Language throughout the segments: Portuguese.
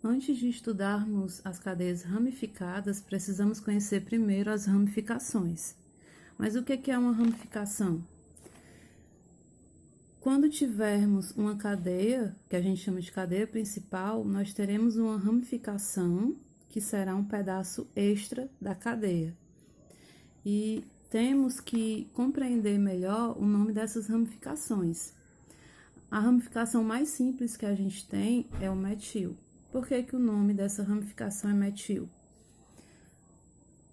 Antes de estudarmos as cadeias ramificadas, precisamos conhecer primeiro as ramificações. Mas o que é uma ramificação? Quando tivermos uma cadeia, que a gente chama de cadeia principal, nós teremos uma ramificação, que será um pedaço extra da cadeia. E temos que compreender melhor o nome dessas ramificações. A ramificação mais simples que a gente tem é o metil. Por que o nome dessa ramificação é metil?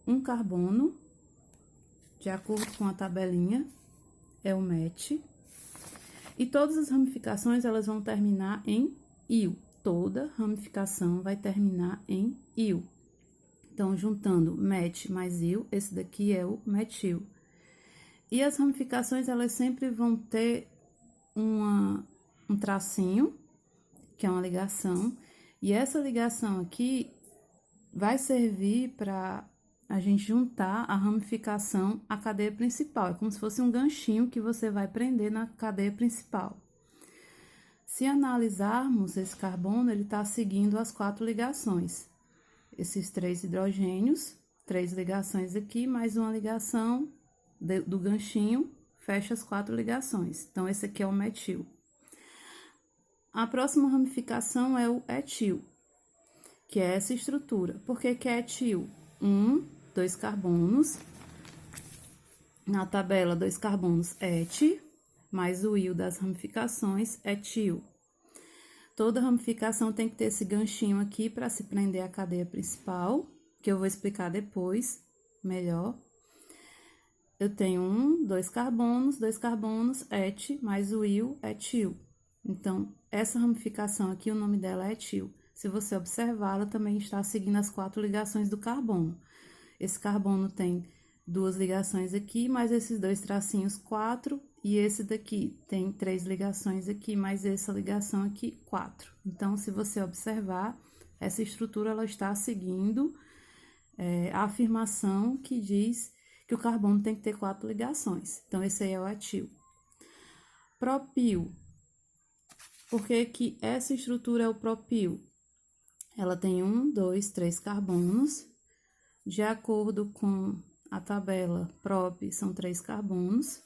Um carbono, de acordo com a tabelinha, é o met. E todas as ramificações, elas vão terminar em -il. Toda ramificação vai terminar em -il. Então, juntando met mais -il, esse daqui é o metil. E as ramificações, elas sempre vão ter um tracinho, que é uma ligação, e essa ligação aqui vai servir para a gente juntar a ramificação à cadeia principal. É como se fosse um ganchinho que você vai prender na cadeia principal. Se analisarmos esse carbono, ele está seguindo as 4 ligações. Esses 3 hidrogênios, 3 ligações aqui, mais uma ligação do ganchinho, fecha as 4 ligações. Então, esse aqui é o metil. A próxima ramificação é o etil, que é essa estrutura. Por que é etil? 2 carbonos. Na tabela, 2 carbonos et, mais o il das ramificações, etil. Toda ramificação tem que ter esse ganchinho aqui para se prender à cadeia principal, que eu vou explicar depois melhor. Eu tenho 2 carbonos, et, mais o il, etil. Então, essa ramificação aqui, o nome dela é etil. Se você observar, ela também está seguindo as 4 ligações do carbono. Esse carbono tem 2 ligações aqui, mais esses 2 tracinhos, 4, e esse daqui tem 3 ligações aqui, mais essa ligação aqui, 4. Então, se você observar, essa estrutura, ela está seguindo a afirmação que diz que o carbono tem que ter 4 ligações. Então, esse aí é o etil. Propil. Por que essa estrutura é o propil? Ela tem 2, 3 carbonos. De acordo com a tabela, prop são 3 carbonos,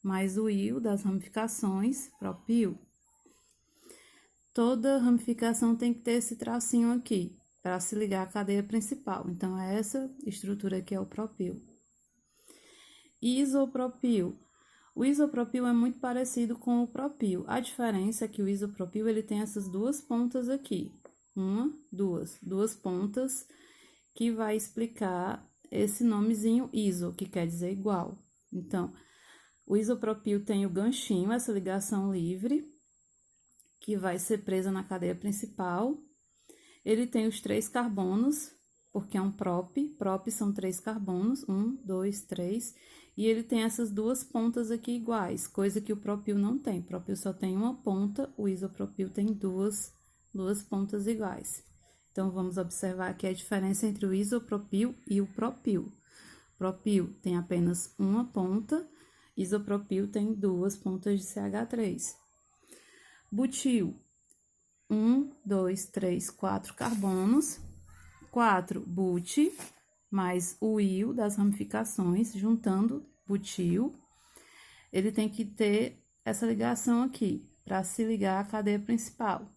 mais o il das ramificações, propil. Toda ramificação tem que ter esse tracinho aqui, para se ligar à cadeia principal. Então, essa estrutura aqui é o propil. Isopropil. O isopropil é muito parecido com o propil. A diferença é que o isopropil, ele tem essas 2 pontas aqui. Duas pontas, que vai explicar esse nomezinho iso, que quer dizer igual. Então, o isopropil tem o ganchinho, essa ligação livre, que vai ser presa na cadeia principal. Ele tem os 3 carbonos, porque é um prop são 3 carbonos, 2, 3, e ele tem essas 2 pontas aqui iguais, coisa que o propil não tem. O propil só tem uma ponta, o isopropil tem duas pontas iguais. Então, vamos observar aqui a diferença entre o isopropil e o propil. Propil tem apenas uma ponta, isopropil tem 2 pontas de CH3. Butil, 2, 3, 4 carbonos, 4 but, mais o il das ramificações, juntando butil. Ele tem que ter essa ligação aqui, para se ligar à cadeia principal.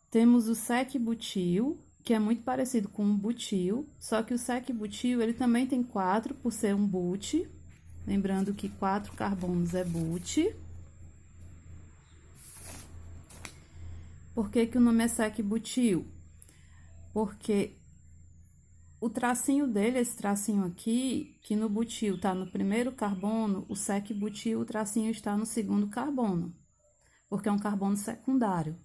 Temos o sec-butil, que é muito parecido com o butil, só que o sec-butil, ele também tem 4, por ser um but. Lembrando que 4 carbonos é but. Por que o nome é sec-butil? Porque o tracinho dele, esse tracinho aqui, que no butil tá no primeiro carbono, o sec-butil, o tracinho está no segundo carbono, porque é um carbono secundário.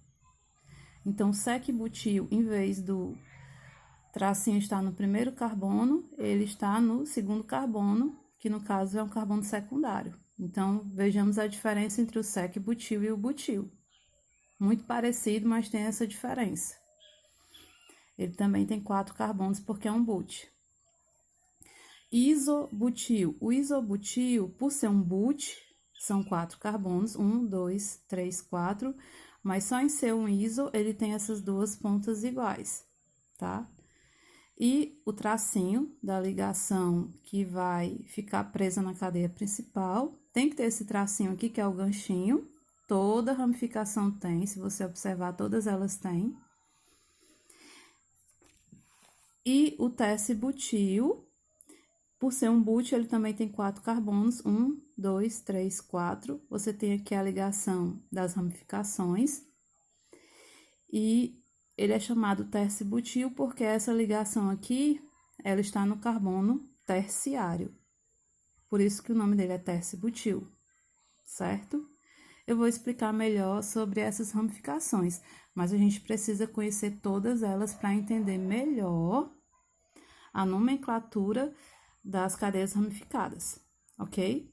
Então, sec-butil, em vez do tracinho estar no primeiro carbono, ele está no segundo carbono, que no caso é um carbono secundário. Então, vejamos a diferença entre o sec-butil e o butil. Muito parecido, mas tem essa diferença. Ele também tem 4 carbonos, porque é um but. Isobutil. O isobutil, por ser um but, são 4 carbonos, 1, 2, 3, 4, mas só em ser um iso ele tem essas duas pontas iguais, tá? E o tracinho da ligação que vai ficar presa na cadeia principal, tem que ter esse tracinho aqui, que é o ganchinho. Toda ramificação tem, se você observar, todas elas têm. E o tece butil, por ser um bútil, ele também tem 4 carbonos, 1, 2, 3, 4. Você tem aqui a ligação das ramificações. E ele é chamado tece butil porque essa ligação aqui, ela está no carbono terciário. Por isso que o nome dele é tece butil, certo? Eu vou explicar melhor sobre essas ramificações, mas a gente precisa conhecer todas elas para entender melhor a nomenclatura das cadeias ramificadas, ok?